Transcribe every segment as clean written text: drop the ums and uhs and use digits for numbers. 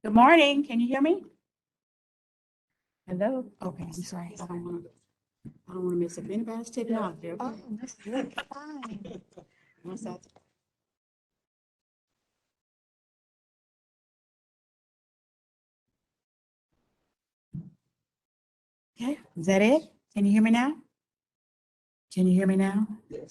Good morning. Can you hear me? Hello? Okay, I'm sorry. I don't want to mess up anybody's technology. Oh, that's good. Fine. One sec. Okay, is that it? Can you hear me now? Can you hear me now?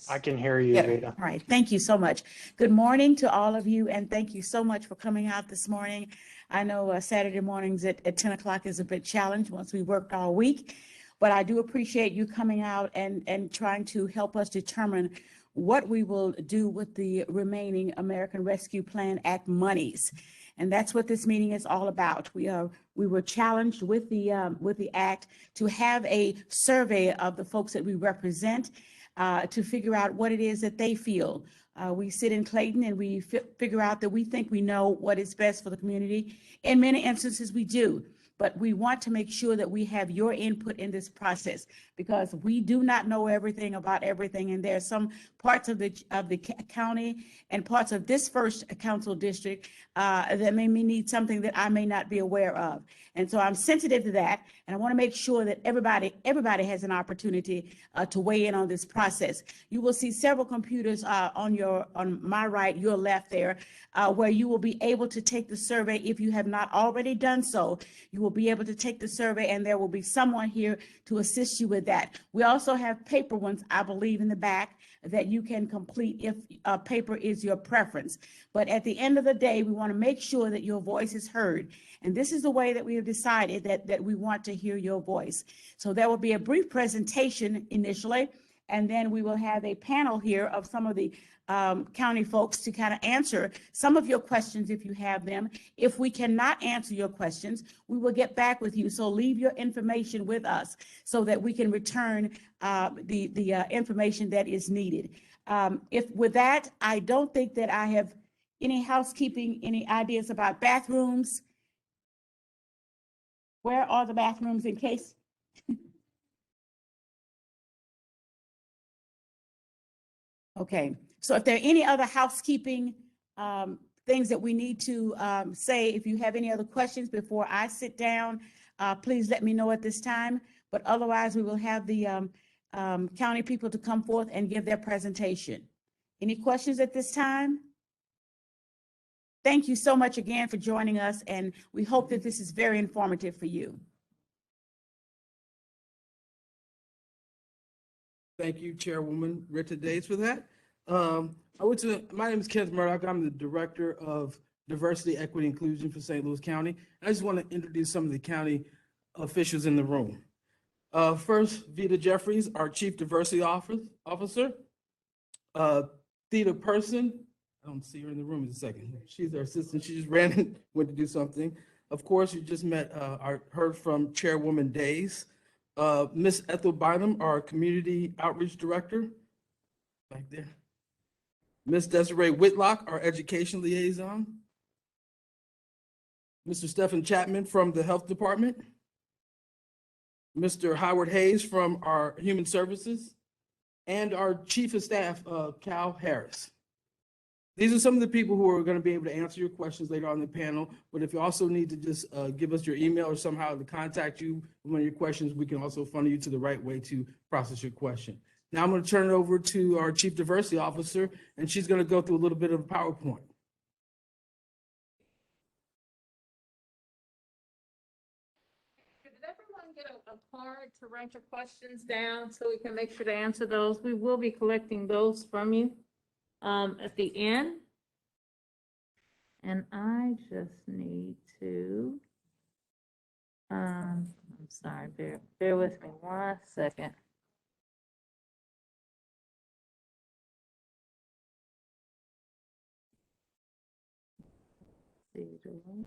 I can hear you, Yeah. Veda. All right, thank you so much. Good morning to all of you, and thank you so much for coming out this morning. I know Saturday mornings at 10 o'clock is a bit challenged once we worked all week, but I do appreciate you coming out and trying to help us determine what we will do with the remaining American Rescue Plan Act monies. And that's what this meeting is all about. We were challenged with the act to have a survey of the folks that we represent to figure out what it is that they feel. We sit in Clayton and we figure out that we think we know what is best for the community. In many instances, we do. But we want to make sure that we have your input in this process because we do not know everything about everything. And there are some parts of the county and parts of this first council district that may need something that I may not be aware of. And so I'm sensitive to that. And I want to make sure that everybody has an opportunity to weigh in on this process. You will see several computers on my right, your left there, where you will be able to take the survey if you have not already done so. You will be able to take the survey and there will be someone here to assist you with that. We also have paper ones, I believe, in the back that you can complete if paper is your preference. But at the end of the day, we want to make sure that your voice is heard. And this is the way that we have decided that we want to hear your voice. So there will be a brief presentation initially, and then we will have a panel here of some of the county folks to kind of answer some of your questions if you have them. If we cannot answer your questions, we will get back with you. So leave your information with us so that we can return the information that is needed. If with that, I don't think that I have any housekeeping, any ideas about bathrooms. Where are the bathrooms in case? Okay, so if there are any other housekeeping things that we need to say, if you have any other questions before I sit down, please let me know at this time. But otherwise, we will have the county people to come forth and give their presentation. Any questions at this time? Thank you so much again for joining us, and we hope that this is very informative for you. Thank you, Chairwoman Rita Days, for that. My name is Kenneth Murdoch. I'm the Director of Diversity, Equity, Inclusion for St. Louis County. I just want to introduce some of the county officials in the room. First, Vita Jeffries, our Chief Diversity Officer. Theta Person, I don't see her in the room in a second. She's our assistant. She just went to do something. Of course, you just heard from Chairwoman Days. Miss Ethel Bynum, our Community Outreach Director, back there. Miss Desiree Whitlock, our Education Liaison. Mr. Stephen Chapman from the Health Department. Mr. Howard Hayes from our Human Services. And our Chief of Staff, Cal Harris. These are some of the people who are going to be able to answer your questions later on in the panel. But if you also need to just give us your email or somehow to contact you with one of your questions, we can also funnel you to the right way to process your question. Now I'm going to turn it over to our Chief Diversity Officer, and she's going to go through a little bit of PowerPoint. Did everyone get a card to write your questions down so we can make sure to answer those? We will be collecting those from you at the end. And I just need to, I'm sorry, bear with me 1 second. See, do I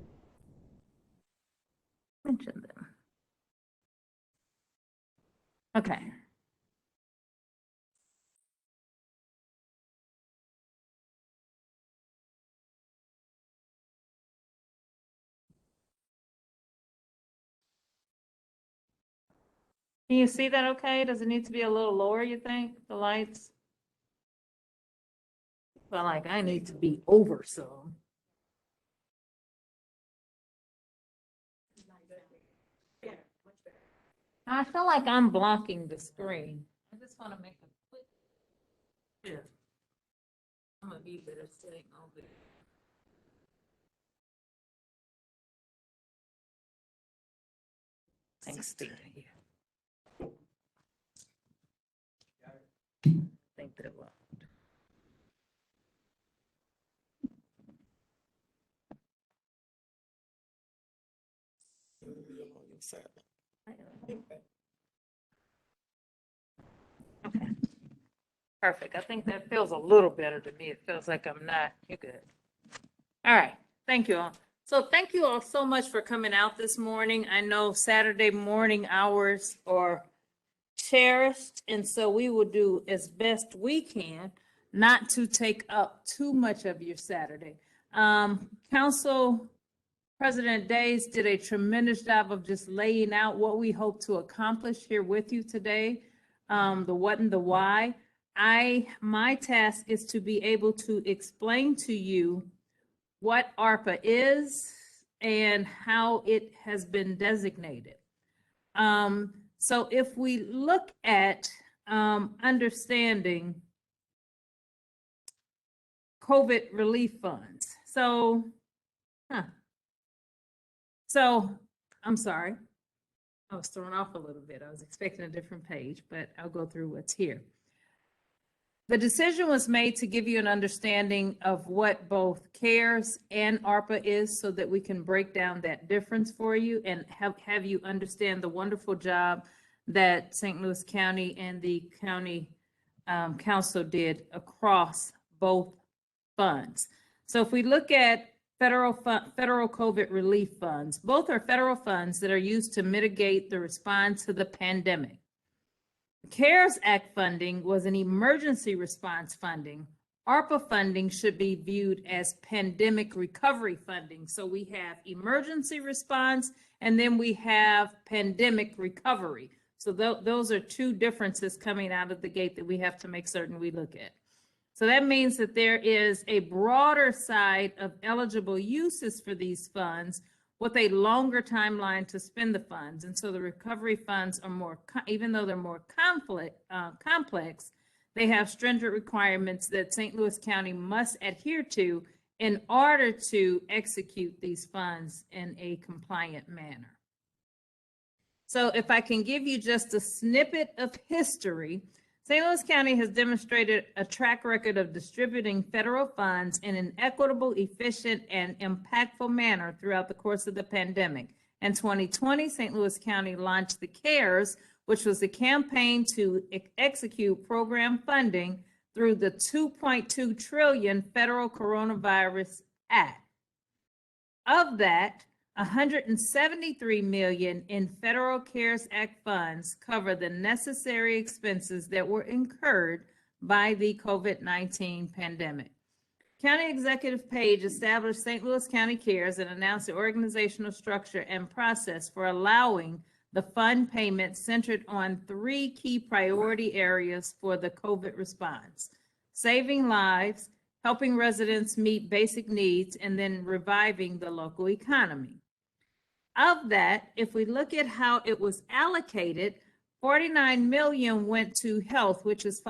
mention them? Okay. Can you see that okay? Does it need to be a little lower, you think, the lights? Well, like I need to be over some. I feel like I'm blocking the screen. I just want to make a quick. Here. I'm gonna be better sitting over there. Thanks, Steve. Here. Think that it will. Okay. Perfect. I think that feels a little better to me. It feels like I'm not. You're good. All right. Thank you all. So thank you all so much for coming out this morning. I know Saturday morning hours are cherished, and so we will do as best we can not to take up too much of your Saturday. Council President Days did a tremendous job of just laying out what we hope to accomplish here with you today, the what and the why. My task is to be able to explain to you what ARPA is and how it has been designated. So if we look at understanding COVID relief funds, so I'm sorry, I was thrown off a little bit. I was expecting a different page, but I'll go through what's here. The decision was made to give you an understanding of what both CARES and ARPA is so that we can break down that difference for you and have you understand the wonderful job that St. Louis County and the County Council did across both funds. So if we look at federal COVID relief funds, both are federal funds that are used to mitigate the response to the pandemic. CARES Act funding was an emergency response funding. ARPA funding should be viewed as pandemic recovery funding. So we have emergency response and then we have pandemic recovery. So those are two differences coming out of the gate that we have to make certain we look at. So that means that there is a broader side of eligible uses for these funds with a longer timeline to spend the funds. And so the recovery funds are more, even though they're more complex, they have stringent requirements that St. Louis County must adhere to in order to execute these funds in a compliant manner. So if I can give you just a snippet of history, St. Louis County has demonstrated a track record of distributing federal funds in an equitable, efficient, and impactful manner throughout the course of the pandemic. In 2020, St. Louis County launched the CARES, which was a campaign to execute program funding through the $2.2 trillion Federal Coronavirus Act. Of that, $173 million in federal CARES Act funds cover the necessary expenses that were incurred by the COVID-19 pandemic. County Executive Page established St. Louis County CARES and announced the organizational structure and process for allowing the fund payment centered on three key priority areas for the COVID response: saving lives, helping residents meet basic needs, and then reviving the local economy. Of that, if we look at how it was allocated, $49 million went to health, which is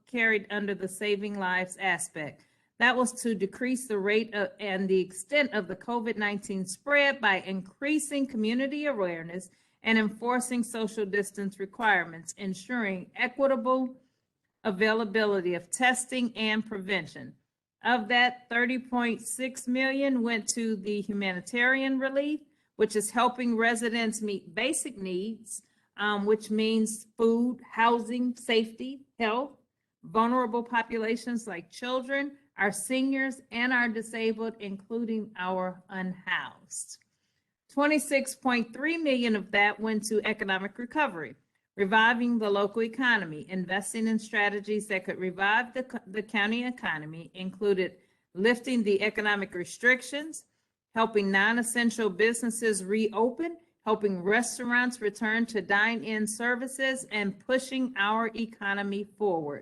carried under the saving lives aspect. That was to decrease the rate and the extent of the COVID-19 spread by increasing community awareness and enforcing social distance requirements, ensuring equitable availability of testing and prevention. Of that, $30.6 million went to the humanitarian relief, which is helping residents meet basic needs, which means food, housing, safety, health, vulnerable populations like children, our seniors, and our disabled, including our unhoused. $26.3 million of that went to economic recovery, reviving the local economy. Investing in strategies that could revive the county economy included lifting the economic restrictions, helping non-essential businesses reopen, helping restaurants return to dine-in services, and pushing our economy forward.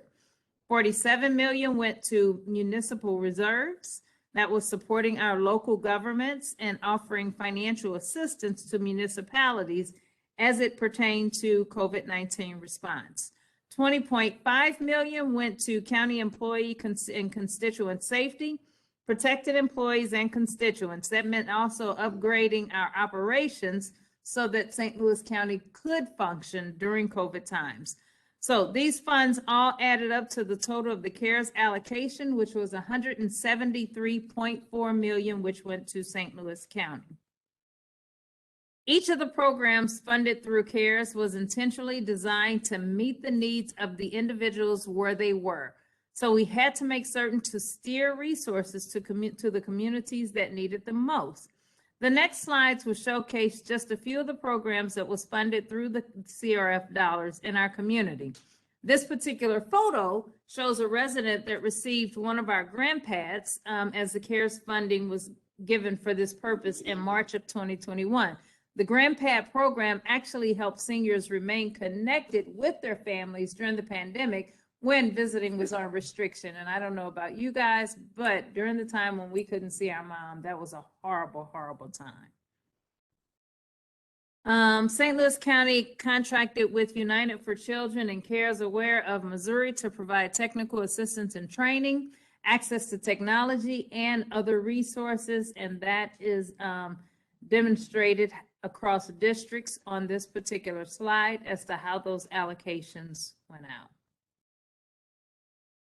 $47 million went to municipal reserves. That was supporting our local governments and offering financial assistance to municipalities as it pertained to COVID-19 response. 20.5 million went to county employee and constituent safety, protected employees and constituents. That meant also upgrading our operations so that St. Louis County could function during COVID times. So these funds all added up to the total of the CARES allocation, which was 173.4 million, which went to St. Louis County. Each of the programs funded through CARES was intentionally designed to meet the needs of the individuals where they were. So we had to make certain to steer resources to the communities that needed them most. The next slides will showcase just a few of the programs that was funded through the CRF dollars in our community. This particular photo shows a resident that received one of our grant pads as the CARES funding was given for this purpose in March of 2021. The grant pad program actually helped seniors remain connected with their families during the pandemic when visiting was on restriction. And I don't know about you guys, but during the time when we couldn't see our mom, that was a horrible, horrible time. St. Louis County contracted with United for Children and Cares Aware of Missouri to provide technical assistance and training, access to technology, and other resources. And that is demonstrated across districts on this particular slide as to how those allocations went out.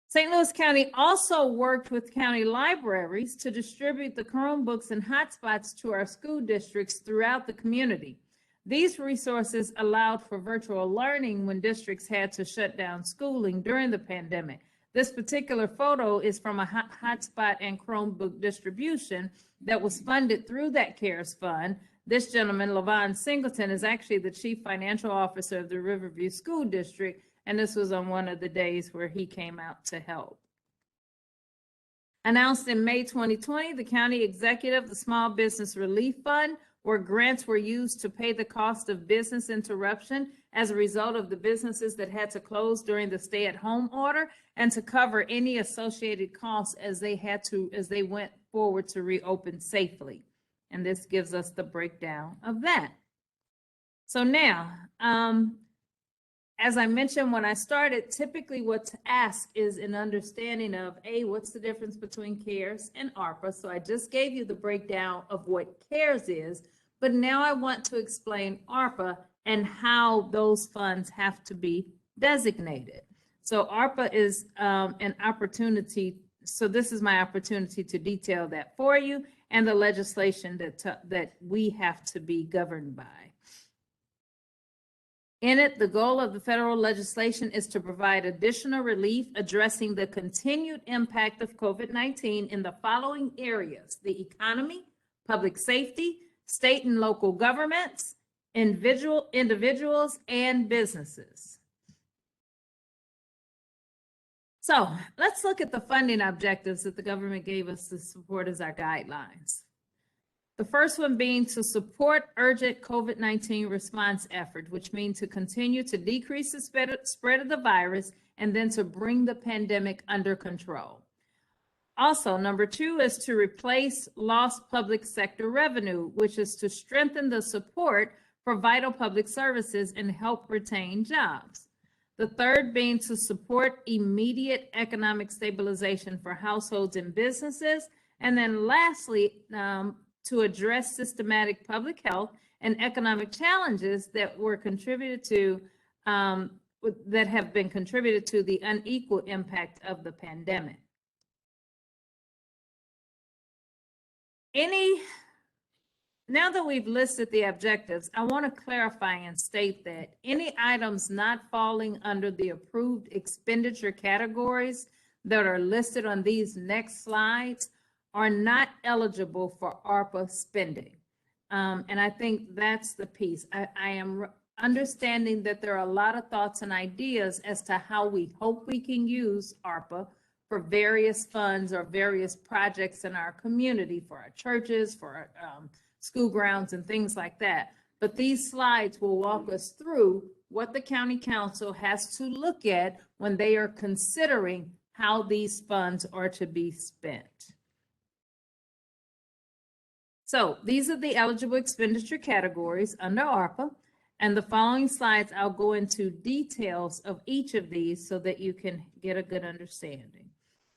St. Louis County also worked with county libraries to distribute the Chromebooks and hotspots to our school districts throughout the community. These resources allowed for virtual learning when districts had to shut down schooling during the pandemic. This particular photo is from a hotspot and Chromebook distribution that was funded through that CARES fund. This gentleman, Levon Singleton, is actually the Chief Financial Officer of the Riverview School District, and this was on one of the days where he came out to help. Announced in May 2020, the county executive, the Small Business Relief Fund, where grants were used to pay the cost of business interruption as a result of the businesses that had to close during the stay-at-home order, and to cover any associated costs as they went forward to reopen safely. And this gives us the breakdown of that. So now, as I mentioned when I started, typically what's asked is an understanding of, what's the difference between CARES and ARPA? So I just gave you the breakdown of what CARES is, but now I want to explain ARPA and how those funds have to be designated. So ARPA is an opportunity. So this is my opportunity to detail that for you and the legislation that we have to be governed by. In it, the goal of the federal legislation is to provide additional relief addressing the continued impact of COVID-19 in the following areas: the economy, public safety, state and local governments, individuals, and businesses. So let's look at the funding objectives that the government gave us to support as our guidelines. The first one being to support urgent COVID-19 response effort, which means to continue to decrease the spread of the virus and then to bring the pandemic under control. Also, number two is to replace lost public sector revenue, which is to strengthen the support for vital public services and help retain jobs. The third being to support immediate economic stabilization for households and businesses. And then lastly, to address systematic public health and economic challenges that were contributed to, that have been contributed to the unequal impact of the pandemic. Now that we've listed the objectives, I want to clarify and state that any items not falling under the approved expenditure categories that are listed on these next slides are not eligible for ARPA spending. And I think that's the piece. I am understanding that there are a lot of thoughts and ideas as to how we hope we can use ARPA for various funds or various projects in our community, for our churches, for our school grounds and things like that. But these slides will walk us through what the county council has to look at when they are considering how these funds are to be spent. So these are the eligible expenditure categories under ARPA. And the following slides, I'll go into details of each of these so that you can get a good understanding.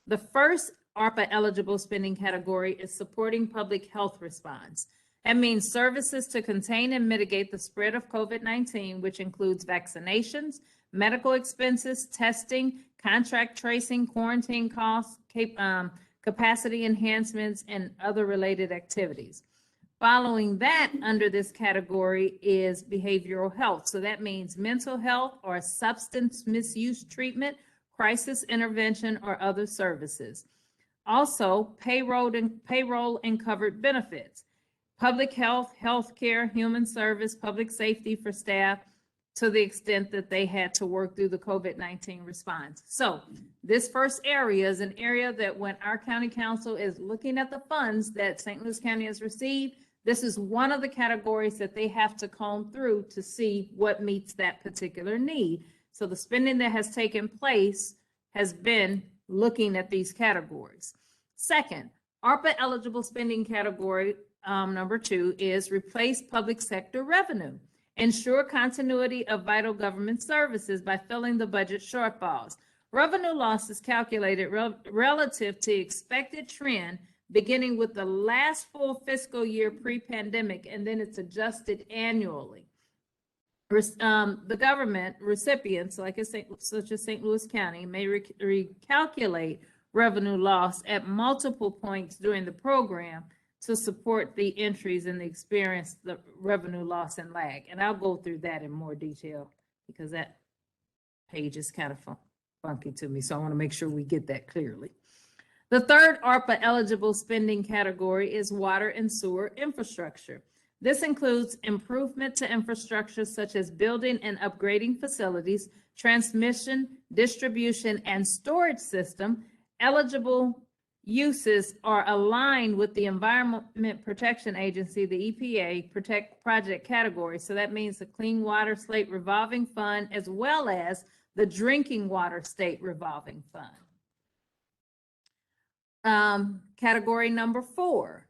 The first ARPA eligible spending category is supporting public health response. That means services to contain and mitigate the spread of COVID-19, which includes vaccinations, medical expenses, testing, contract tracing, quarantine costs, capacity enhancements, and other related activities. Following that, under this category is behavioral health. So that means mental health or substance misuse treatment, crisis intervention, or other services. Also, payroll and covered benefits, public health, healthcare, human service, public safety for staff, to the extent that they had to work through the COVID-19 response. So this first area is an area that when our county council is looking at the funds that St. Louis County has received, this is one of the categories that they have to comb through to see what meets that particular need. So the spending that has taken place has been looking at these categories. Second, ARPA eligible spending category number 2 is replace public sector revenue. Ensure continuity of vital government services by filling the budget shortfalls. Revenue loss is calculated relative to expected trend beginning with the last full fiscal year pre-pandemic, and then it's adjusted annually. The government recipients, such as St. Louis County, may recalculate revenue loss at multiple points during the program to support the entries and the experience the revenue loss and lag. And I'll go through that in more detail because that page is kind of funky to me. So I want to make sure we get that clearly. The third ARPA eligible spending category is water and sewer infrastructure. This includes improvement to infrastructure such as building and upgrading facilities, transmission, distribution, and storage system. Eligible uses are aligned with the Environment Protection Agency, the EPA, project category. So that means the Clean Water State Revolving Fund, as well as the Drinking Water State Revolving Fund. Category number 4,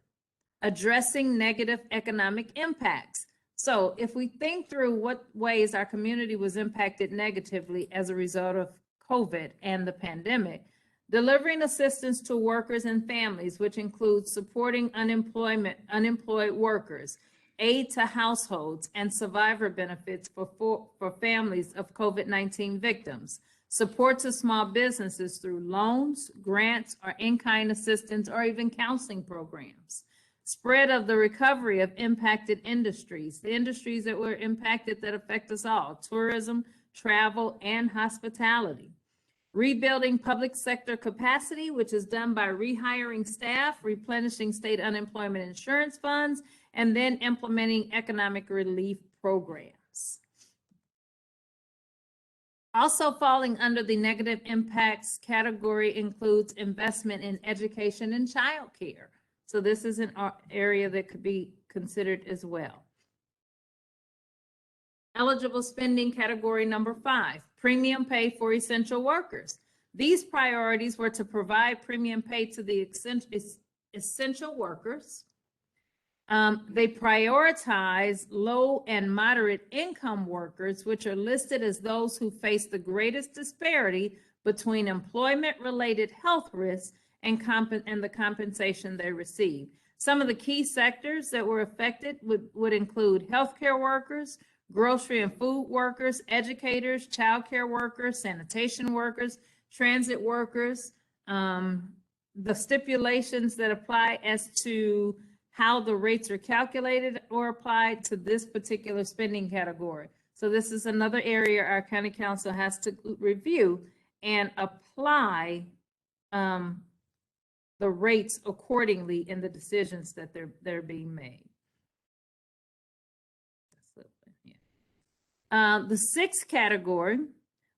addressing negative economic impacts. So if we think through what ways our community was impacted negatively as a result of COVID and the pandemic, delivering assistance to workers and families, which includes supporting unemployed workers, aid to households, and survivor benefits for families of COVID-19 victims, support to small businesses through loans, grants, or in-kind assistance, or even counseling programs. Spread of the recovery of impacted industries, the industries that were impacted that affect us all, tourism, travel, and hospitality. Rebuilding public sector capacity, which is done by rehiring staff, replenishing state unemployment insurance funds, and then implementing economic relief programs. Also falling under the negative impacts category includes investment in education and childcare. So this is an area that could be considered as well. Eligible spending category number 5, premium pay for essential workers. These priorities were to provide premium pay to the essential workers. They prioritize low and moderate income workers, which are listed as those who face the greatest disparity between employment-related health risks and the compensation they receive. Some of the key sectors that were affected would include healthcare workers, grocery and food workers, educators, childcare workers, sanitation workers, transit workers. The stipulations that apply as to how the rates are calculated or applied to this particular spending category. So this is another area our county council has to review and apply the rates accordingly in the decisions that they're being made. The 6th category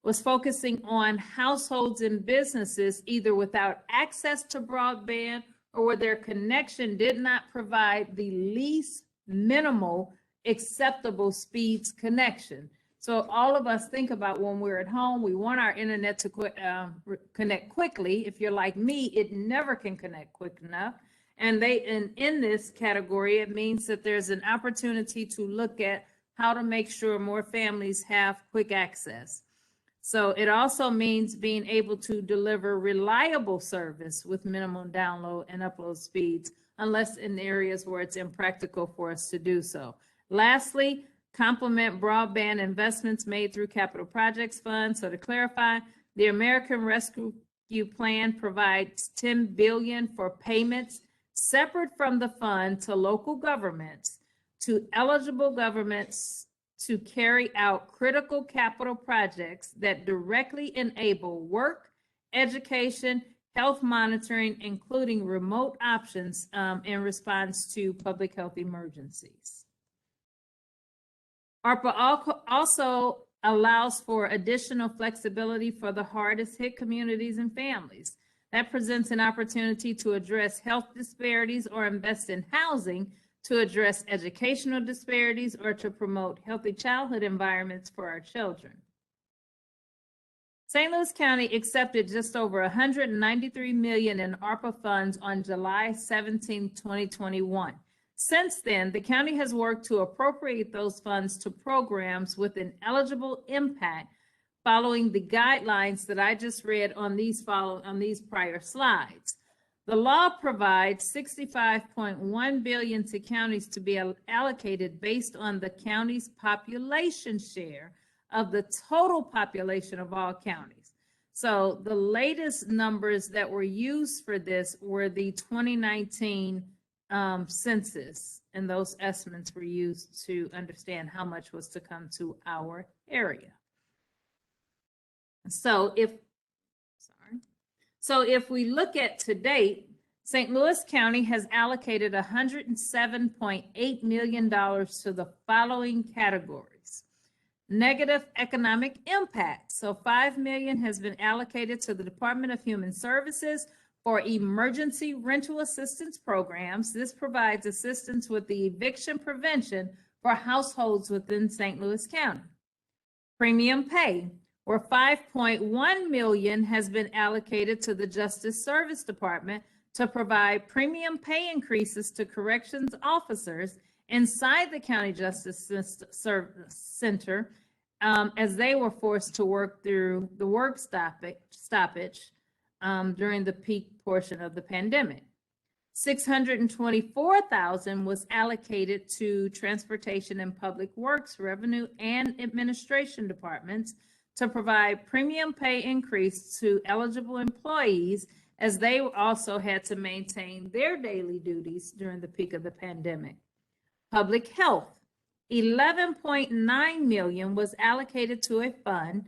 was focusing on households and businesses either without access to broadband or where their connection did not provide the least minimal acceptable speeds connection. So all of us think about when we're at home, we want our internet to connect quickly. If you're like me, it never can connect quick enough. And in this category, it means that there's an opportunity to look at how to make sure more families have quick access. So it also means being able to deliver reliable service with minimum download and upload speeds, unless in areas where it's impractical for us to do so. Lastly, complement broadband investments made through Capital Projects Fund. So to clarify, the American Rescue Plan provides $10 billion for payments separate from the fund to local governments, to eligible governments to carry out critical capital projects that directly enable work, education, health monitoring, including remote options in response to public health emergencies. ARPA also allows for additional flexibility for the hardest hit communities and families. That presents an opportunity to address health disparities or invest in housing to address educational disparities or to promote healthy childhood environments for our children. St. Louis County accepted just over $193 million in ARPA funds on July 17, 2021. Since then, the county has worked to appropriate those funds to programs with an eligible impact following the guidelines that I just read on these prior slides. The law provides $65.1 billion to counties to be allocated based on the county's population share of the total population of all counties. So the latest numbers that were used for this were the 2019 census, and those estimates were used to understand how much was to come to our area. So if we look at to date, St. Louis County has allocated $107.8 million to the following categories. Negative economic impact. So $5 million has been allocated to the Department of Human Services for emergency rental assistance programs. This provides assistance with the eviction prevention for households within St. Louis County. Premium pay, where $5.1 million has been allocated to the Justice Service Department to provide premium pay increases to corrections officers inside the County Justice Center as they were forced to work through the work stoppage during the peak portion of the pandemic. $624,000 was allocated to Transportation and Public Works, Revenue and Administration departments to provide premium pay increase to eligible employees as they also had to maintain their daily duties during the peak of the pandemic. Public health, $11.9 million was allocated to a fund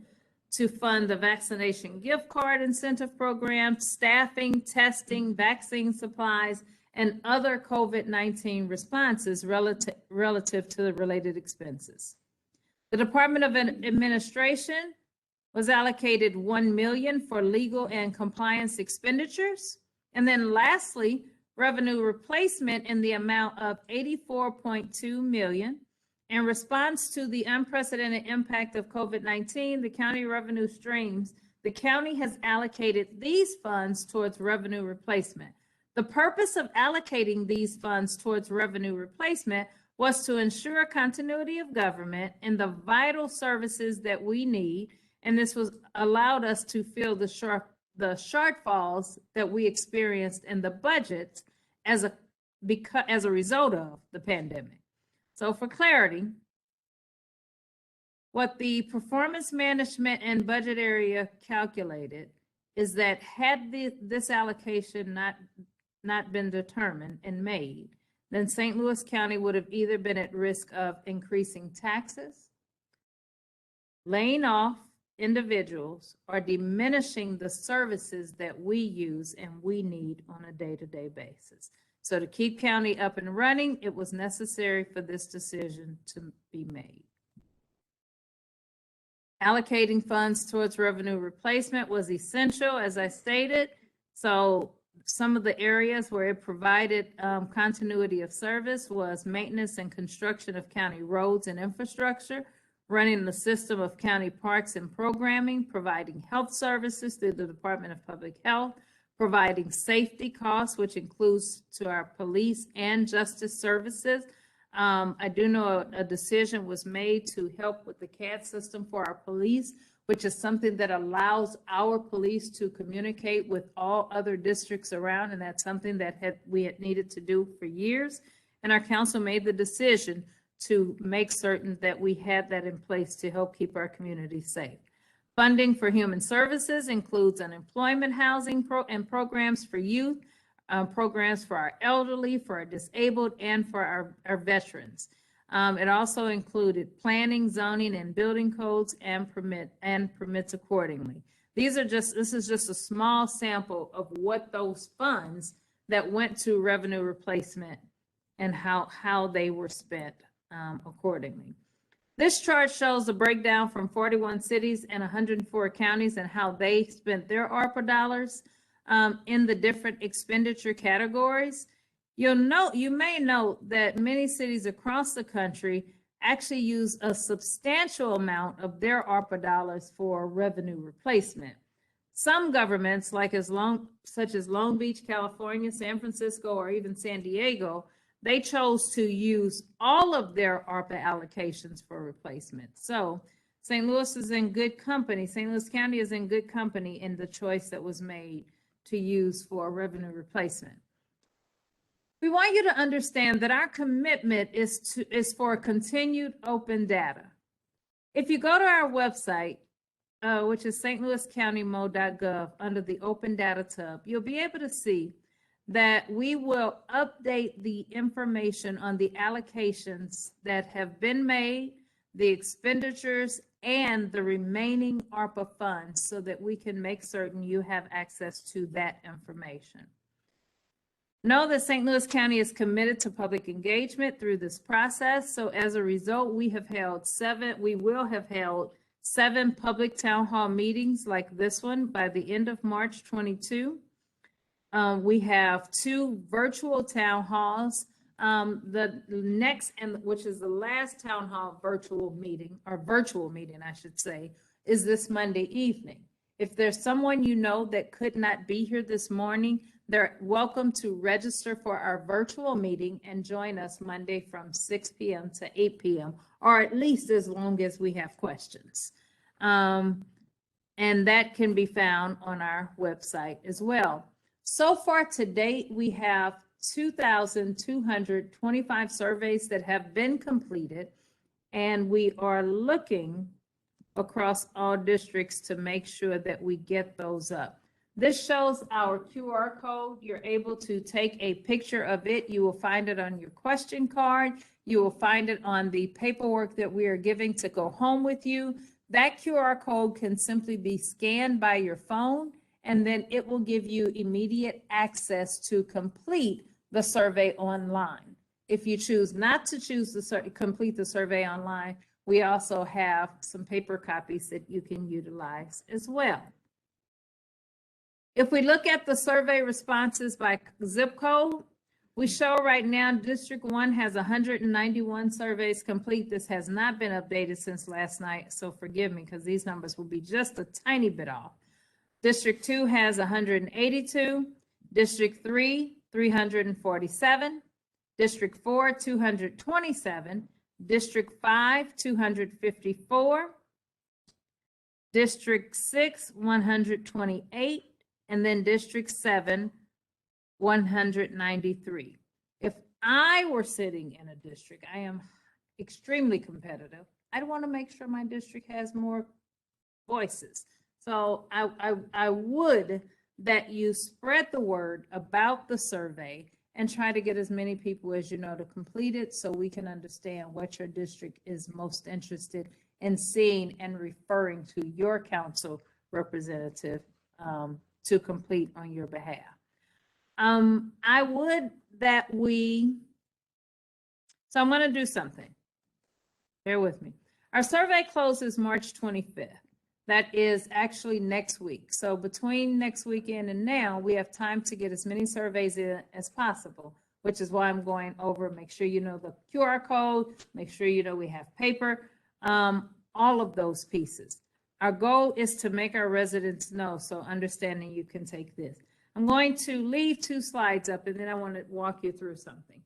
to fund the vaccination gift card incentive program, staffing, testing, vaccine supplies, and other COVID-19 responses relative to the related expenses. The Department of Administration was allocated $1 million for legal and compliance expenditures. And then lastly, revenue replacement in the amount of $84.2 million. In response to the unprecedented impact of COVID-19, the county revenue streams, the county has allocated these funds towards revenue replacement. The purpose of allocating these funds towards revenue replacement was to ensure continuity of government and the vital services that we need. And this was allowed us to fill the shortfalls that we experienced in the budget as a result of the pandemic. So for clarity, what the performance management and budget area calculated is that had this allocation not been determined and made, then St. Louis County would have either been at risk of increasing taxes, laying off individuals, or diminishing the services that we use and we need on a day-to-day basis. So to keep county up and running, it was necessary for this decision to be made. Allocating funds towards revenue replacement was essential, as I stated. So some of the areas where it provided continuity of service was maintenance and construction of county roads and infrastructure, running the system of county parks and programming, providing health services through the Department of Public Health, providing safety costs, which includes to our police and justice services, I do know a decision was made to help with the CAD system for our police, which is something that allows our police to communicate with all other districts around, and that's something that we had needed to do for years. And our council made the decision to make certain that we had that in place to help keep our community safe. Funding for human services includes unemployment housing and programs for youth, programs for our elderly, for our disabled, and for our veterans. It also included planning, zoning, and building codes and permits accordingly. This is just a small sample of what those funds that went to revenue replacement and how they were spent accordingly. This chart shows the breakdown from 41 cities and 104 counties and how they spent their ARPA dollars in the different expenditure categories. You may note that many cities across the country actually use a substantial amount of their ARPA dollars for revenue replacement. Some governments, such as Long Beach, California, San Francisco, or even San Diego, they chose to use all of their ARPA allocations for replacement. So St. Louis is in good company. St. Louis County is in good company in the choice that was made to use for revenue replacement. We want you to understand that our commitment is for continued open data. If you go to our website, which is stlouiscountymo.gov, under the open data tab, you'll be able to see that we will update the information on the allocations that have been made, the expenditures, and the remaining ARPA funds so that we can make certain you have access to that information. Know that St. Louis County is committed to public engagement through this process. So as a result, we will have held 7 public town hall meetings like this one by the end of March 22. We have 2 virtual town halls. The next, which is the last town hall virtual meeting, I should say, is this Monday evening. If there's someone you know that could not be here this morning, they're welcome to register for our virtual meeting and join us Monday from 6 p.m. to 8 p.m., or at least as long as we have questions. And that can be found on our website as well. So far to date, we have 2,225 surveys that have been completed, and we are looking across all districts to make sure that we get those up. This shows our QR code. You're able to take a picture of it. You will find it on your question card. You will find it on the paperwork that we are giving to go home with you. That QR code can simply be scanned by your phone, and then it will give you immediate access to complete the survey online. If you choose not to complete the survey online, we also have some paper copies that you can utilize as well. If we look at the survey responses by zip code, we show right now District 1 has 191 surveys complete. This has not been updated since last night, so forgive me because these numbers will be just a tiny bit off. District 2 has 182, District 3, 347, District 4, 227, District 5, 254, District 6, 128, and then District 7, 193. If I were sitting in a district, I am extremely competitive. I'd want to make sure my district has more voices. So I would that you spread the word about the survey and try to get as many people as you know to complete it so we can understand what your district is most interested in seeing and referring to your council representative to complete on your behalf. I would that so I'm going to do something. Bear with me. Our survey closes March 25th. That is actually next week. So between next weekend and now, we have time to get as many surveys in as possible, which is why I'm going over, make sure you know the QR code, make sure you know we have paper, all of those pieces. Our goal is to make our residents know, so understanding you can take this. I'm going to leave 2 slides up and then I want to walk you through something.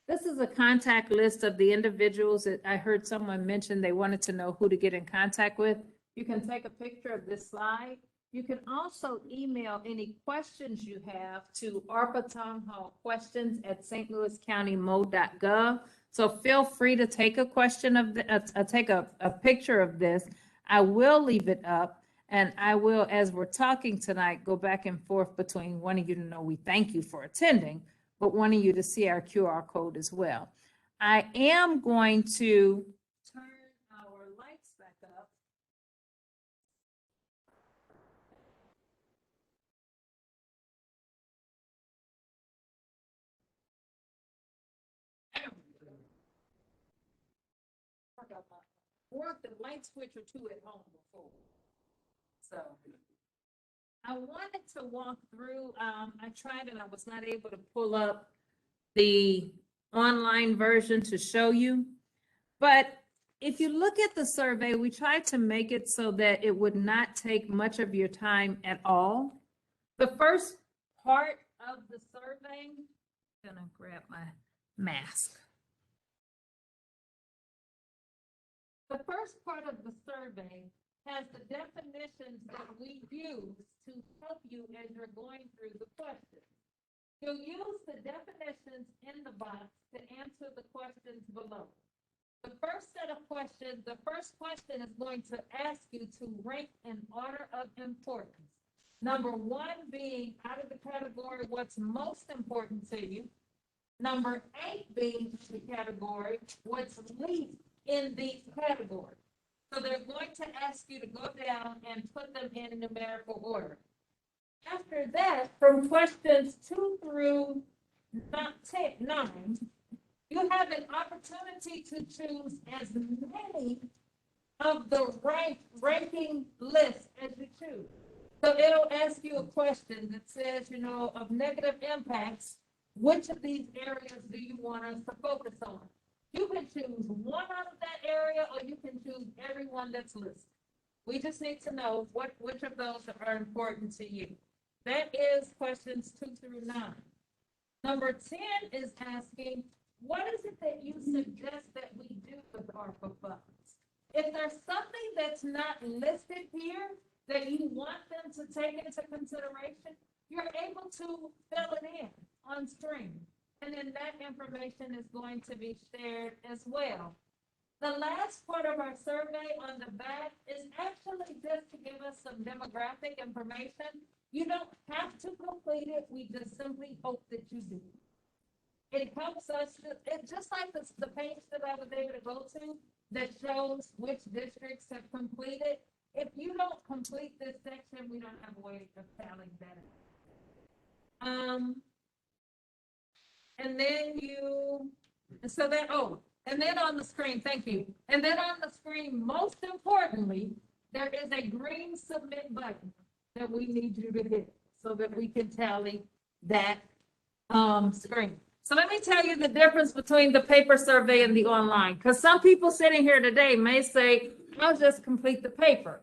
This is a contact list of the individuals that I heard someone mention they wanted to know who to get in contact with. You can take a picture of this slide. You can also email any questions you have to ARPA Town Hall questions at stlouiscountymo.gov. So feel free to take a question of take a picture of this. I will leave it up, and I will, as we're talking tonight, go back and forth between wanting you to know we thank you for attending, but wanting you to see our QR code as well. I am going to turn our lights back up. Worked the light switch or two at home before. So I wanted to walk through, I tried and I was not able to pull up the online version to show you. But if you look at the survey, we tried to make it so that it would not take much of your time at all. The first part of the survey, I'm gonna grab my mask. The first part of the survey has the definitions that we use to help you as you're going through the questions. You'll use the definitions in the box to answer the questions below. The first set of questions, the first question is going to ask you to rank in order of importance. Number one being out of the category, what's most important to you. Number 8 being the category, what's least in these categories. So they're going to ask you to go down and put them in numerical order. After that, from questions 2 through 9, you have an opportunity to choose as many of the ranking lists as you choose. So it'll ask you a question that says, of negative impacts, which of these areas do you want us to focus on? You can choose one out of that area, or you can choose every one that's listed. We just need to know which of those are important to you. That is questions 2 through 9. Number 10 is asking, what is it that you suggest that we do with ARPA funds? If there's something that's not listed here that you want them to take into consideration, you're able to fill it in on screen. And then that information is going to be shared as well. The last part of our survey on the back is actually just to give us some demographic information. You don't have to complete it. We just simply hope that you do. It helps us, just like the page that I was able to go to that shows which districts have completed. If you don't complete this section, we don't have a way of tallying that. And then and then on the screen, thank you. And then on the screen, most importantly, there is a green submit button that we need you to hit so that we can tally that screen. So let me tell you the difference between the paper survey and the online, because some people sitting here today may say, I'll just complete the paper.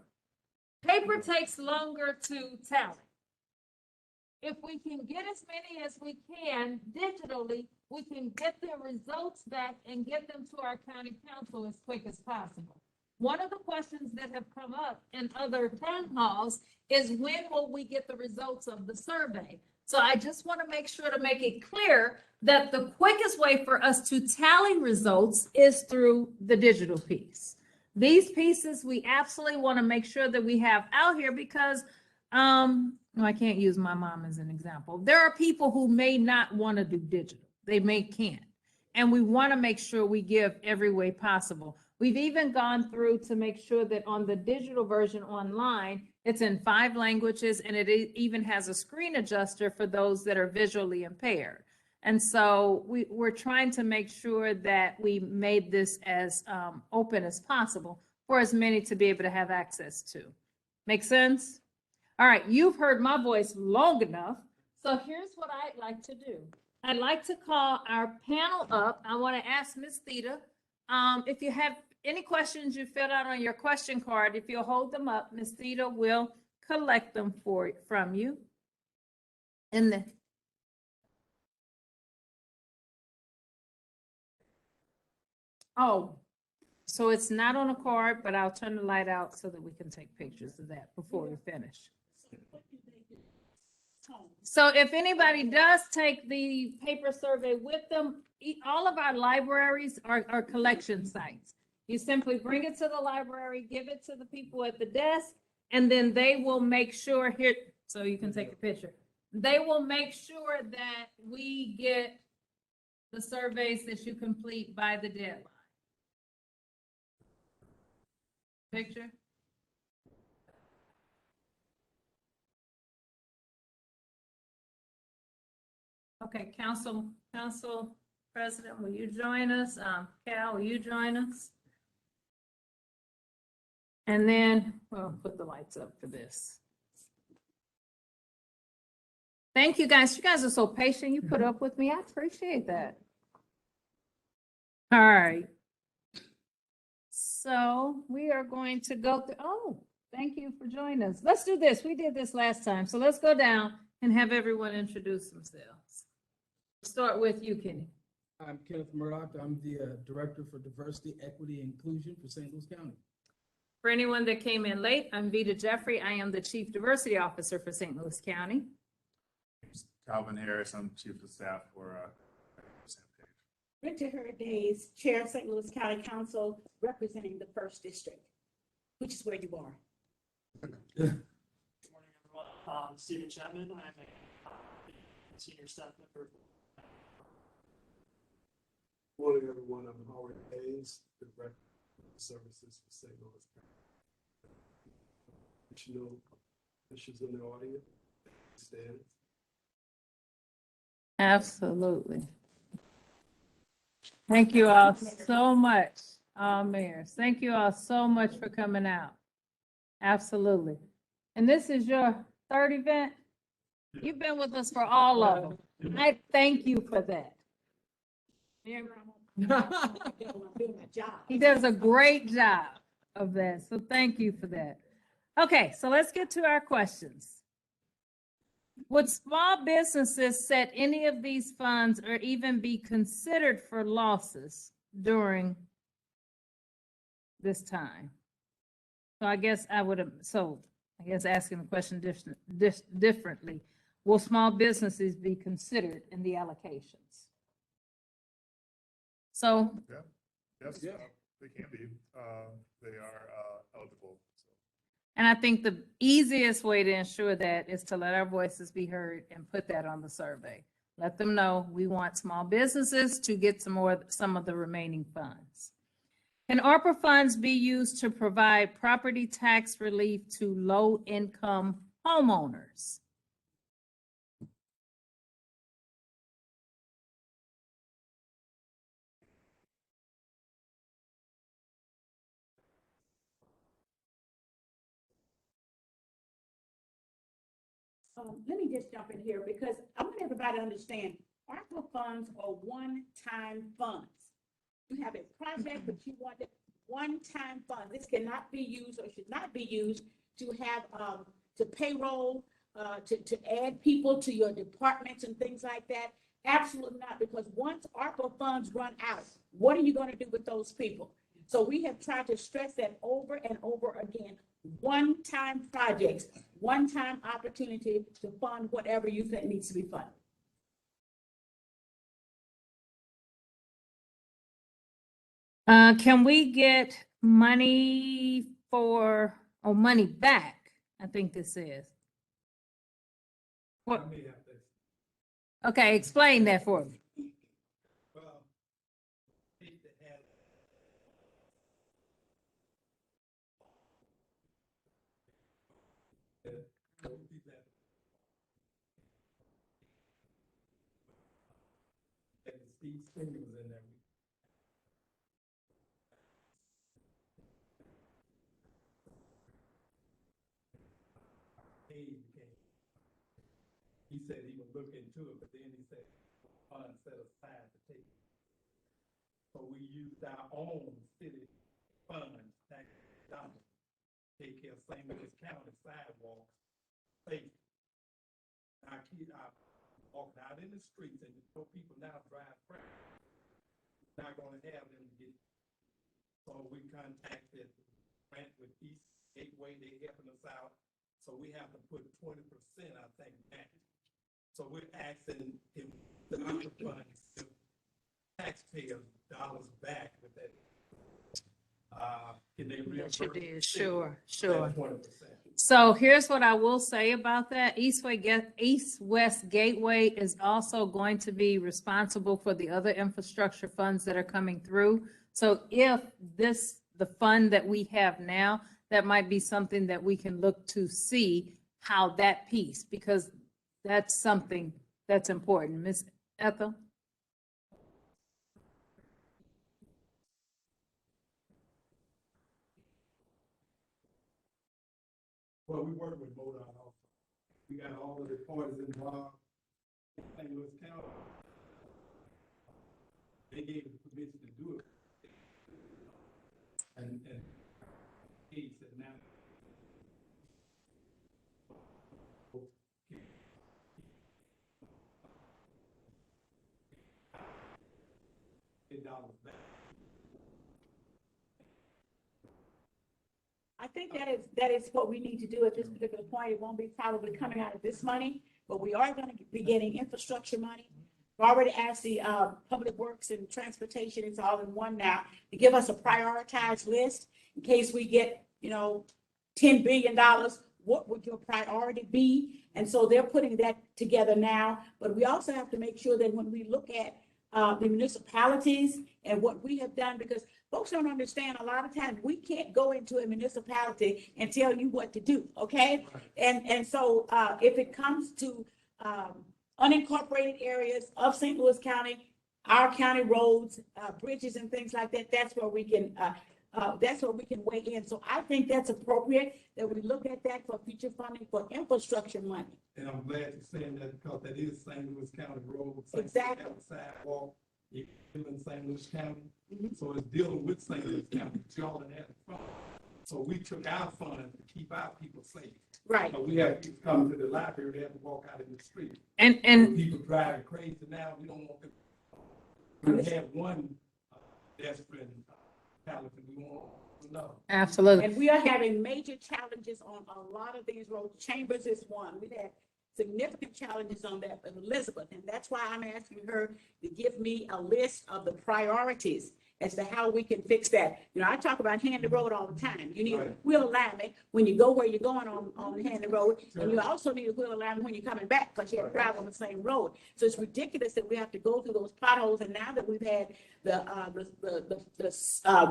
Paper takes longer to tally. If we can get as many as we can digitally, we can get the results back and get them to our county council as quick as possible. One of the questions that have come up in other town halls is, when will we get the results of the survey? So I just want to make sure to make it clear that the quickest way for us to tally results is through the digital piece. These pieces we absolutely want to make sure that we have out here because I can't use my mom as an example. There are people who may not want to do digital. They can't. And we want to make sure we give every way possible. We've even gone through to make sure that on the digital version online, it's in 5 languages, and it even has a screen adjuster for those that are visually impaired. And so we're trying to make sure that we made this as open as possible for as many to be able to have access to. Make sense? All right, you've heard my voice long enough. So here's what I'd like to do. I'd like to call our panel up. I want to ask Ms. Theta, if you have any questions you filled out on your question card, if you'll hold them up, Ms. Theta will collect them from you. Oh, so it's not on a card, but I'll turn the light out so that we can take pictures of that before we finish. So if anybody does take the paper survey with them, all of our libraries are collection sites. You simply bring it to the library, give it to the people at the desk, and then they will make sure here, so you can take a picture. They will make sure that we get the surveys that you complete by the deadline. Picture? Okay, Council President, will you join us? Cal, will you join us? And then, we'll put the lights up for this. Thank you, guys. You guys are so patient. You put up with me. I appreciate that. All right. So we are going to go through, oh, thank you for joining us. Let's do this. We did this last time. So let's go down and have everyone introduce themselves. Start with you, Kenny. I'm Kenneth Murdoch. I'm the Director for Diversity, Equity, and Inclusion for St. Louis County. For anyone that came in late, I'm Vita Jeffrey. I am the Chief Diversity Officer for St. Louis County. Calvin Harris, I'm Chief of Staff for Rita Days, Chair of St. Louis County Council, representing the First District, which is where you are. Good morning, everyone. Stephen Chapman. I'm a senior staff member. Good morning, everyone. I'm Howard Hayes, the Director of Services for St. Louis County. Additional issues in the audience? Stand. Absolutely. Thank you all so much, all mayors. Thank you all so much for coming out. Absolutely. And this is your third event? You've been with us for all of them. I thank you for that. He does a great job of that, so thank you for that. Okay, so let's get to our questions. Would small businesses set any of these funds or even be considered for losses during this time? So I guess asking the question differently, will small businesses be considered in the allocations? So. yes, Yeah. they can be. They are eligible. So. And I think the easiest way to ensure that is to let our voices be heard and put that on the survey. Let them know we want small businesses to get some of the remaining funds. Can ARPA funds be used to provide property tax relief to low-income homeowners? Let me just jump in here because I want everybody to understand ARPA funds are one-time funds. You have a project, but you want it one-time funds. This cannot be used or should not be used to have to payroll, to add people to your departments and things like that. Absolutely not, because once ARPA funds run out, what are you going to do with those people? So we have tried to stress that over and over again. One-time projects, one-time opportunity to fund whatever you think needs to be funded. Can we get money money back? I think this is. What? I may have to- Okay, explain that for me. Well, hate to add- Don't be that- And Steve Springer was in there. He said he would look into it, but then he said, funds set aside to take it. So we used our own city funds, tax dollars, take care of St. Louis County sidewalks, safety. I walk out in the streets and show people now drive crack. Not gonna have them get So we contacted Grant with East Gateway, they helping us out. So we have to put 20%, I think, back. So we're asking if the ARPA funds, if taxpayers dollars back with that. Can they reimburse? Yes, you the did. city Sure, that sure. 20%? So here's what I will say about that. East-West Gateway is also going to be responsible for the other infrastructure funds that are coming through. So if the fund that we have now, that might be something that we can look to see how that piece, because that's something that's important. Ms. Ethel? Well, we work with MoDOT also. We got all of the parties involved. St. Louis County, they gave us permission to do it. And he said now. $8 back. I think that is what we need to do at this particular point. It won't be probably coming out of this money, but we are going to be getting infrastructure money. We've already asked the Public Works and Transportation, it's all in one now, to give us a prioritized list in case we get, $10 billion. What would your priority be? And so they're putting that together now. But we also have to make sure that when we look at the municipalities and what we have done, because folks don't understand, a lot of times we can't go into a municipality and tell you what to do, okay? And so if it comes to unincorporated areas of St. Louis County, our county roads, bridges and things like that, that's where we can weigh in. So I think that's appropriate that we look at that for future funding for infrastructure money. And I'm glad you're saying that because that is St. Louis County Road. Exactly. Sidewalk, in St. Louis County. Mhm. So it's dealing with St. Louis County, y'all that have the fund. So we took our funds to keep our people safe. Right. So we have people coming to the library, they have to walk out in the street. And People driving crazy now, we don't want them. We have one desperate talent, we want another. absolutely. And we are having major challenges on a lot of these roads. Chambers is one. We've had significant challenges on that with Elizabeth. And that's why I'm asking her to give me a list of the priorities as to how we can fix that. I talk about Handy Road all the time. You need a Right. wheel alignment when you go where you're going on Handy Road. And you also need a wheel alignment when you're coming back because you have to drive on the same road. So it's ridiculous that we have to go through those potholes. And now that we've had the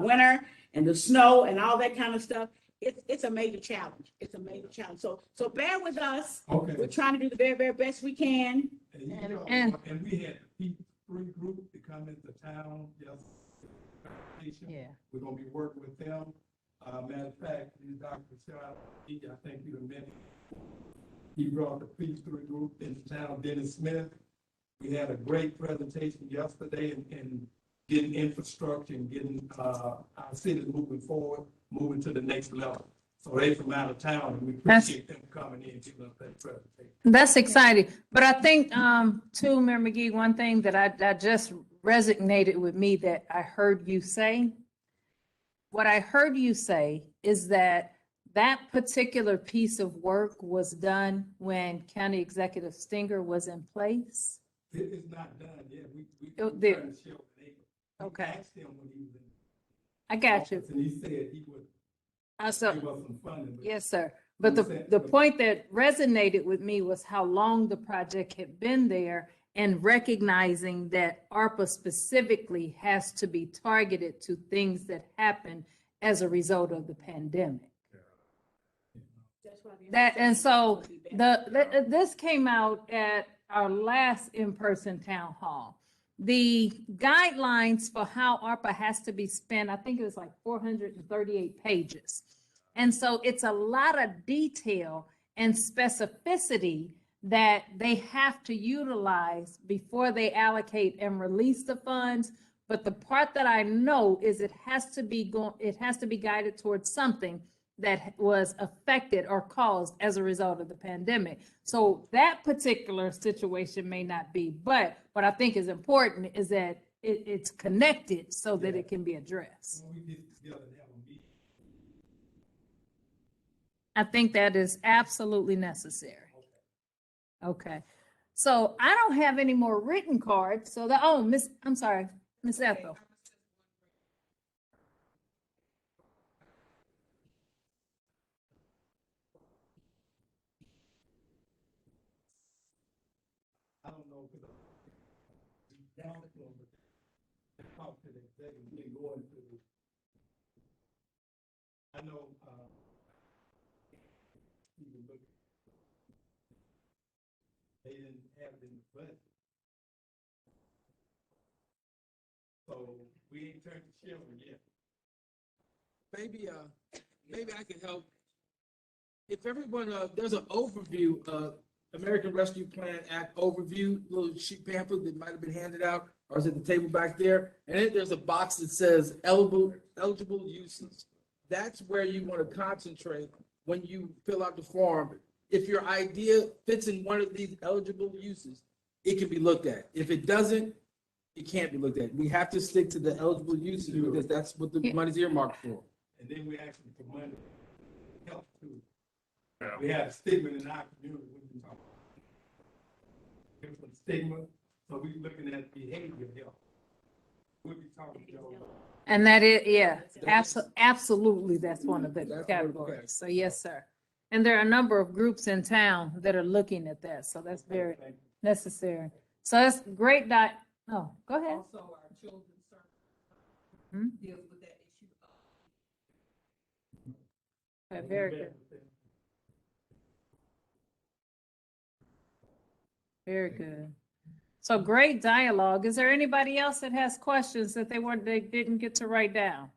winter and the snow and all that kind of stuff, it's a major challenge. It's a major challenge. So bear with us. Okay. We're trying to do the very, very best we can. And- And we had the P3 group to come into town, yes. Yeah. We're gonna be working with them. Matter of fact, Dr. Michelle, I think you met him. He brought the P3 group into town, Dennis Smith. We had a great presentation yesterday in getting infrastructure and getting, our city moving forward, moving to the next level. So they from out of town and we appreciate them coming in and giving us that presentation. That's exciting. But I think, too, Mayor McGee, one thing that I just resonated with me that I heard you say. What I heard you say is that particular piece of work was done when County Executive Stinger was in place. It is not done yet. We Oh, trying there- to show April. We Okay. asked him when he was in I got you. office, and he said he would So, give us some funding. But yes, sir. But the point that resonated with me was how long the project had been there and recognizing that ARPA specifically has to be targeted to things that happen as a result of the pandemic. And so this came out at our last in-person town hall. The guidelines for how ARPA has to be spent, I think it was like 438 pages. And so it's a lot of detail and specificity that they have to utilize before they allocate and release the funds. But the part that I know is it has to be guided towards something that was affected or caused as a result of the pandemic. So that particular situation may not be, but what I think is important is that it's connected so that Yeah. it can be addressed. When we get together and have a meeting. I think that is absolutely necessary. Okay. So I don't have any more written cards. So that, oh, I'm sorry, Miss Ethel. I don't know, because down to them, talk to the executive, they go into, I know, even look, they didn't have it in the budget. So we ain't turned to Sherman yet. Maybe I can help. If everyone, there's an overview, American Rescue Plan Act overview, little sheet pamphlet that might have been handed out, or is at the table back there. And then there's a box that says eligible uses. That's where you want to concentrate when you fill out the form. If your idea fits in one of these eligible uses, it can be looked at. If it doesn't, it can't be looked at. We have to stick to the eligible uses because that's what the money's earmarked for. And then we ask them for money, help too. Yeah. We have a stigma in our community when we talk. Different stigma, so we looking at behavior health. We'll be talking to Joe. And that is, yeah, absolutely, that's one of the That's what- categories. So yes, sir. And there are a number of groups in town that are looking at that, so that's very necessary. So that's great oh, go ahead. Also, our children's Hmm? service deals with that issue of Okay, very good, very good. So great dialogue. Is there anybody else that has questions that they didn't get to write down?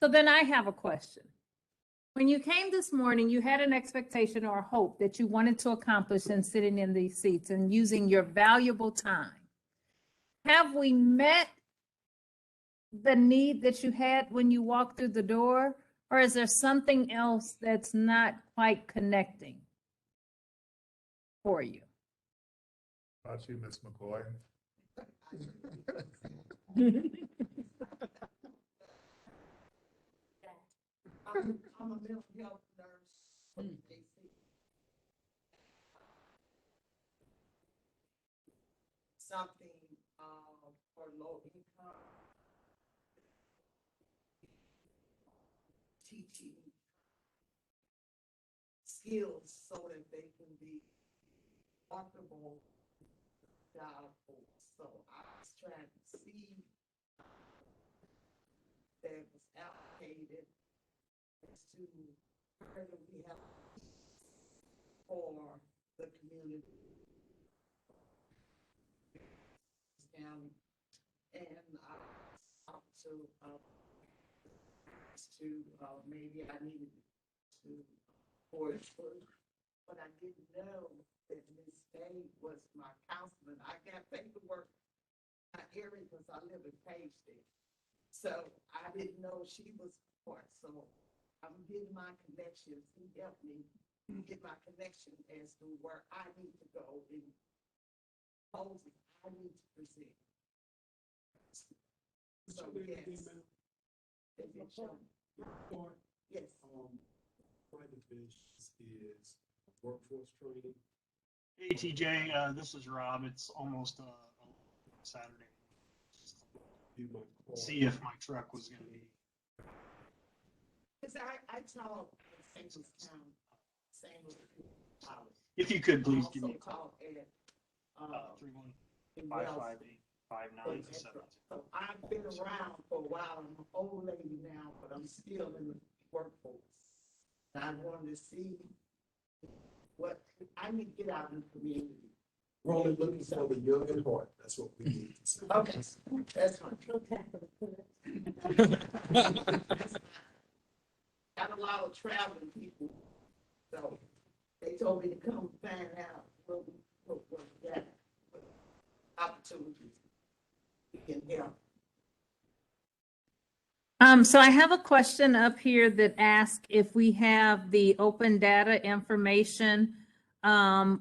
So then I have a question. When you came this morning, you had an expectation or a hope that you wanted to accomplish in sitting in these seats and using your valuable time. Have we met the need that you had when you walked through the door? Or is there something else that's not quite connecting for you? How about you, Ms. McCoy? I'm a mental health nurse from DC. Something, for low income. Teaching skills so that they can be comfortable job force. So I was trying to see that was allocated as to where do we have for the community. And I talked to maybe I needed to forge through, but I didn't know that Ms. Day was my counselor. I got paperwork in my area because I live in Page there. So I didn't know she was part. So I'm getting my connections. He helped me get my connection as to where I need to go in posing. I need to present. So yes. Is it shown? Yes. My division is workforce training. Hey TJ, this is Rob. It's almost Saturday. See if my truck was gonna be. Because I taught in St. Louis County, St. Louis College. If you could please give me a Also call. taught at, 31559 So I've been around for a while. I'm an old lady now, but I'm still in the workforce. And I wanted to see what, I need to get out in the community. We're only looking for the young and heart. That's what we need. Okay, that's fine. Got a lot of traveling people, so they told me to come find out what we got, what opportunities we can help. So I have a question up here that asks if we have the open data information for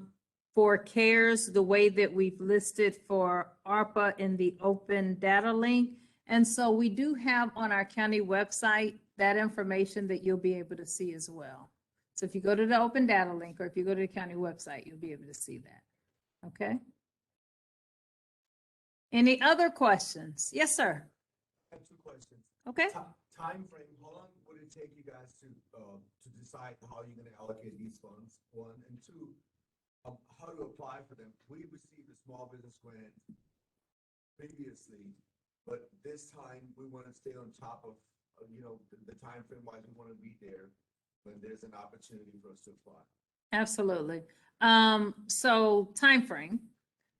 for Cares, the way that we've listed for ARPA in the open data link. And so we do have on our county website that information that you'll be able to see as well. So if you go to the open data link or if you go to the county website, you'll be able to see that. Okay? Any other questions? Yes, sir. I have two questions. Okay. Time frame, how long would it take you guys to decide how you're gonna allocate these funds, one, and two, how to apply for them? We received a small business grant previously, but this time we wanna stay on top of, the time frame wise, we wanna be there when there's an opportunity for us to apply. Absolutely. So time frame.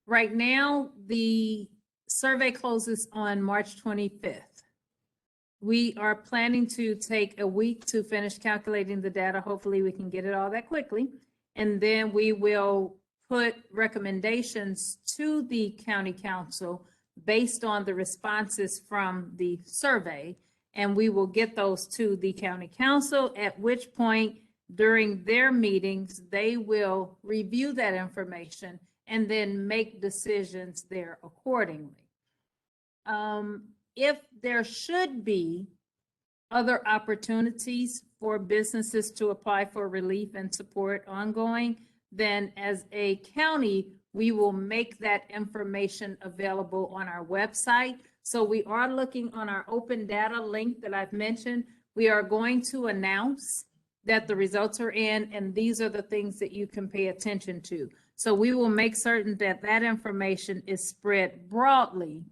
Right now, the survey closes on March 25th. We are planning to take a week to finish calculating the data. Hopefully, we can get it all that quickly. And then we will put recommendations to the county council based on the responses from the survey. And we will get those to the county council, at which point during their meetings, they will review that information and then make decisions there accordingly. If there should be other opportunities for businesses to apply for relief and support ongoing, then as a county, we will make that information available on our website. So we are looking on our open data link that I've mentioned. We are going to announce that the results are in, and these are the things that you can pay attention to. So we will make certain that that information is spread broadly.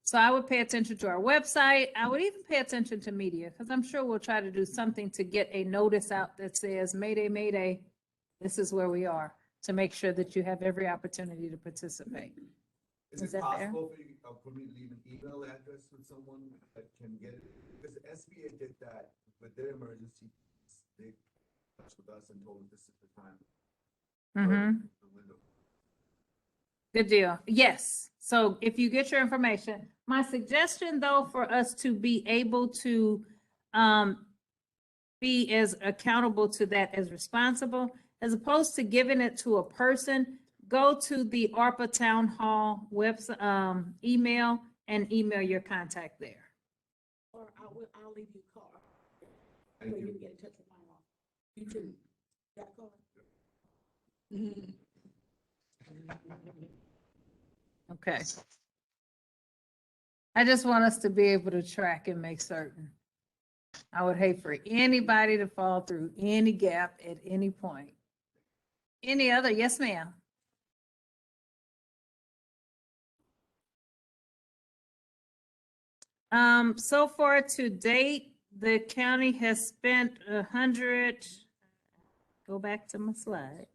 So I would pay attention to our website. I would even pay attention to media, because I'm sure we'll try to do something to get a notice out that says, Mayday, Mayday, this is where we are, to make sure that you have every opportunity to participate. Is Is it that fair? possible for me to leave an email address with someone that can get it? Because the SBA did that with their emergency. They touched with us and told us this is the time. Mm-hmm. The window. Good deal. Yes. So if you get your information, my suggestion though, for us to be able to be as accountable to that as responsible, as opposed to giving it to a person, go to the ARPA Town Hall website, email, and email your contact there. Or I'll leave you a card. Thank Where you you. can get in touch with my mom. You too. Got a card? Okay. I just want us to be able to track and make certain. I would hate for anybody to fall through any gap at any point. Any other? Yes, ma'am. So far to date, the county has spent 100, go back to my slide.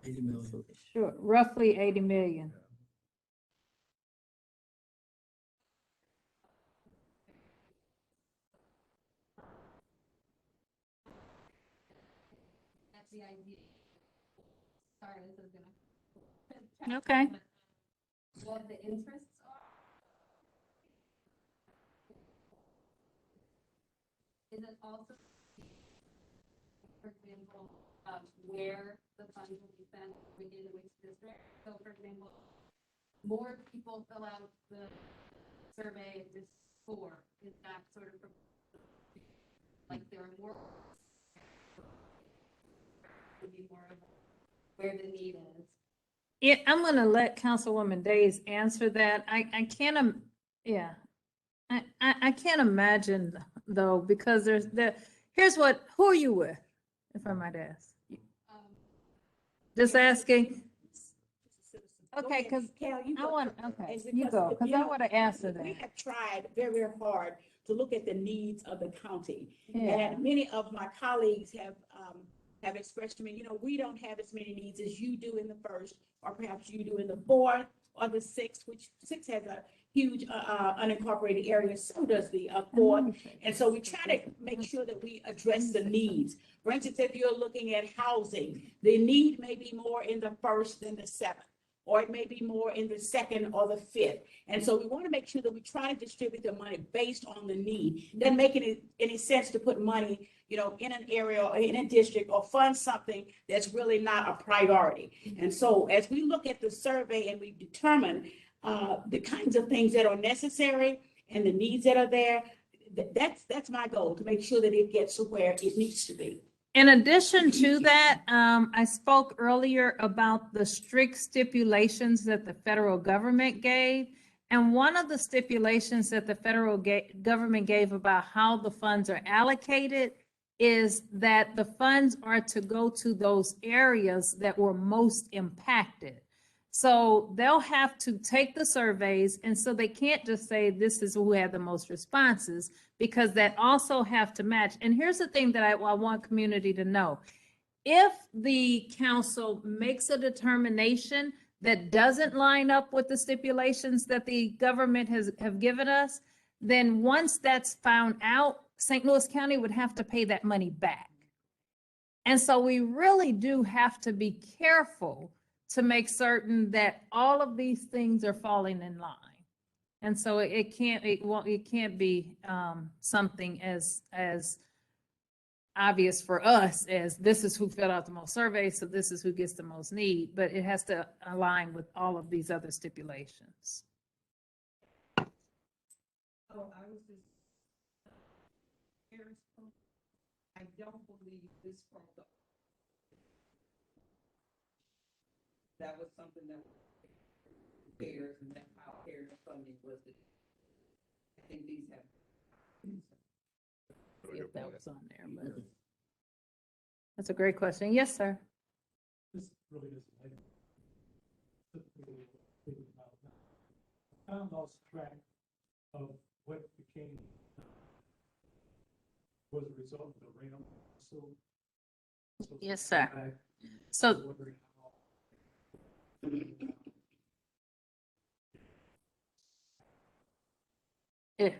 80 million. Sure, roughly 80 million. That's the idea. Sorry, this is gonna. Okay. What the interests are. Is it also, for example, where the funds will be spent within which district? So for example, more people fill out the survey this for, is that sort of like there are more would be more of where the need is. Yeah, I'm gonna let Councilwoman Days answer that. I can't, yeah. I can't imagine though, because here's what, who are you with, if I might ask? Just asking. Okay, because Cal, you I go want, first. okay, It's you go, because you I know, want to answer We that. have tried very, very hard to look at the needs of the county. Yeah. And many of my colleagues have expressed to me, we don't have as many needs as you do in the first, or perhaps you do in the fourth or the sixth, which six has a huge unincorporated area, so does the fourth. And so we try to make sure that we address the needs. For instance, if you're looking at housing, the need may be more in the first than the seventh. or it may be more in the second or the fifth. And so we want to make sure that we try to distribute the money based on the need. It doesn't make any sense to put money, in an area or in a district or fund something that's really not a priority. And so as we look at the survey and we determine the kinds of things that are necessary and the needs that are there, that's my goal, to make sure that it gets to where it needs to be. In addition to that, I spoke earlier about the strict stipulations that the federal government gave. And one of the stipulations that the federal government gave about how the funds are allocated is that the funds are to go to those areas that were most impacted. So they'll have to take the surveys, and so they can't just say this is who had the most responses, because that also have to match. And here's the thing that I want community to know. If the council makes a determination that doesn't line up with the stipulations that the government have given us, then once that's found out, St. Louis County would have to pay that money back. And so we really do have to be careful to make certain that all of these things are falling in line. And so it can't be something as obvious for us as this is who filled out the most surveys, so this is who gets the most need, but it has to align with all of these other stipulations. Oh, I was just, I don't believe this from the, that was something that Cares and that's how Cares funding was. I think these have. If that was on there, but that's a great question. Yes, sir. This really is I kind of lost track of what became was a result of the RAM. So Yes, sir. So yeah.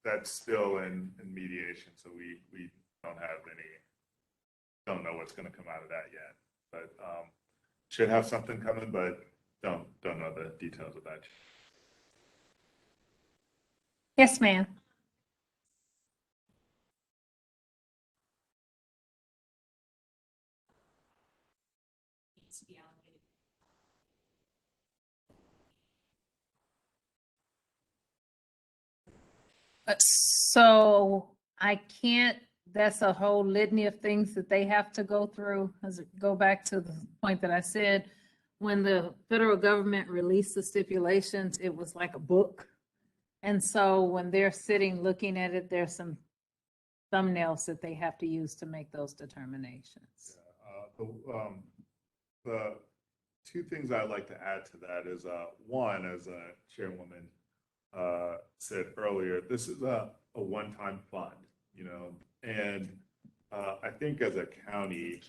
That's still in mediation, so we don't know what's gonna come out of that yet. But should have something coming, but don't know the details of that. Yes, ma'am. Needs to be allocated. So I can't, that's a whole litany of things that they have to go through. As it go back to the point that I said, when the federal government released the stipulations, it was like a book. And so when they're sitting looking at it, there's some thumbnails that they have to use to make those determinations. The two things I'd like to add to that is one, as Chairwoman said earlier, this is a one-time fund, and I think as a county,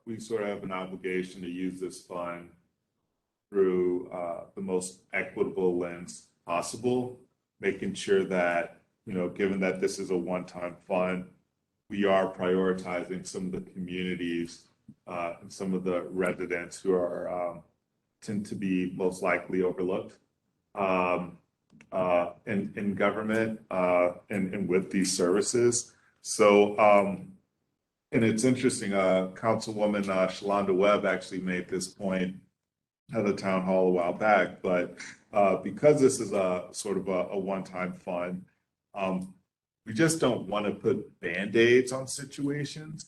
we sort of have an obligation to use this fund through the most equitable lens possible, making sure that, given that this is a one-time fund, we are prioritizing some of the communities and some of the residents who are tend to be most likely overlooked in government and with these services. So, and it's interesting, Councilwoman Shalonda Webb actually made this point at the town hall a while back, but because this is a sort of a one-time fund, we just don't want to put Band-Aids on situations.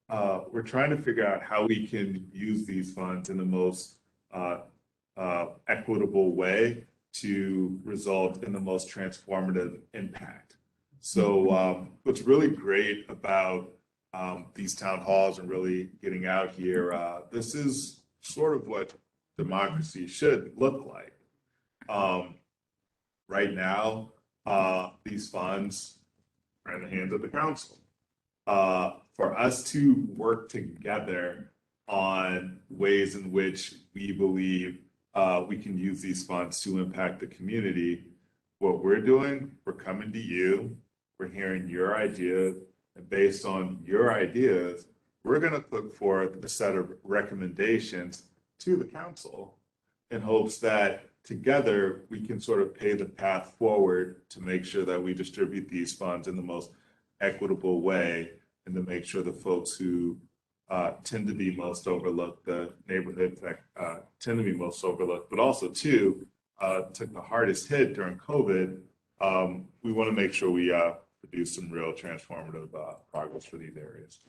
We're trying to figure out how we can use these funds in the most equitable way to result in the most transformative impact. So what's really great about these town halls and really getting out here, this is sort of what democracy should look like. Right now, these funds are in the hands of the council. For us to work together on ways in which we believe we can use these funds to impact the community, what we're doing, we're coming to you, we're hearing your ideas, and based on your ideas, we're going to put forth a set of recommendations to the council in hopes that together we can sort of pave the path forward to make sure that we distribute these funds in the most equitable way and to make sure the folks who tend to be most overlooked, the neighborhoods that tend to be most overlooked, but also too, took the hardest hit during COVID. We want to make sure we produce some real transformative progress for these areas.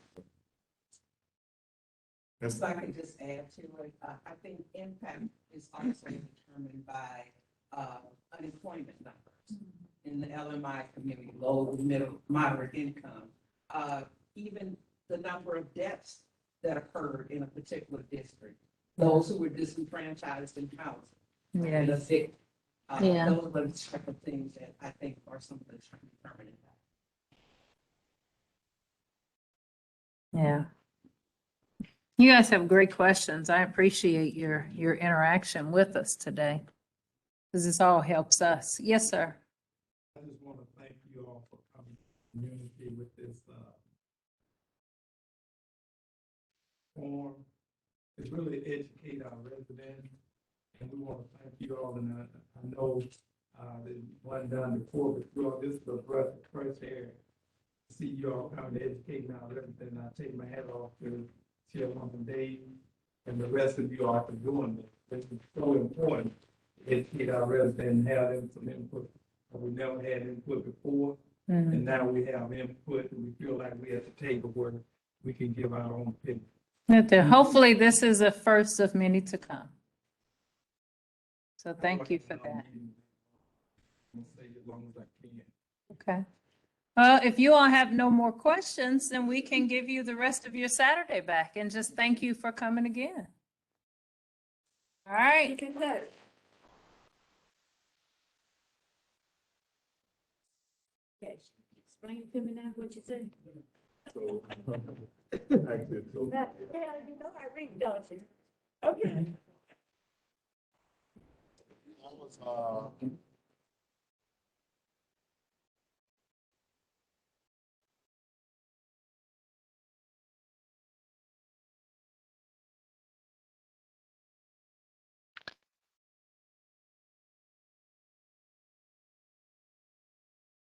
If I could just add to it, I think impact is also determined by unemployment numbers in the LMI community, low, middle, moderate income. Even the number of deaths that occurred in a particular district, those who were disenfranchised in housing. And Yeah. a sick, Yeah. those are the type of things that I think are some of the determining factors. Yeah. You guys have great questions. I appreciate your interaction with us today. Because this all helps us. Yes, sir. I just want to thank you all for coming to the community with this, forum. It's really educate our residents, and we want to thank you all, and I know, that one done before, but you all, this is a breath of fresh air. See you all coming to educate our residents, and I take my hat off to Chairwoman Dave and the rest of you all for doing this. This is so important, to educate our residents and have them some input. We never had input before, and now we have input, and we feel like we're at the table where we can give our own opinion. Hopefully, this is a first of many to come. So thank you for that. I'll stay as long as I can. Okay. Well, if you all have no more questions, then we can give you the rest of your Saturday back and just thank you for coming again. All right. Okay, explain to me now what you said. So, actually, so- Yeah, you know I read, don't you? Okay. That was,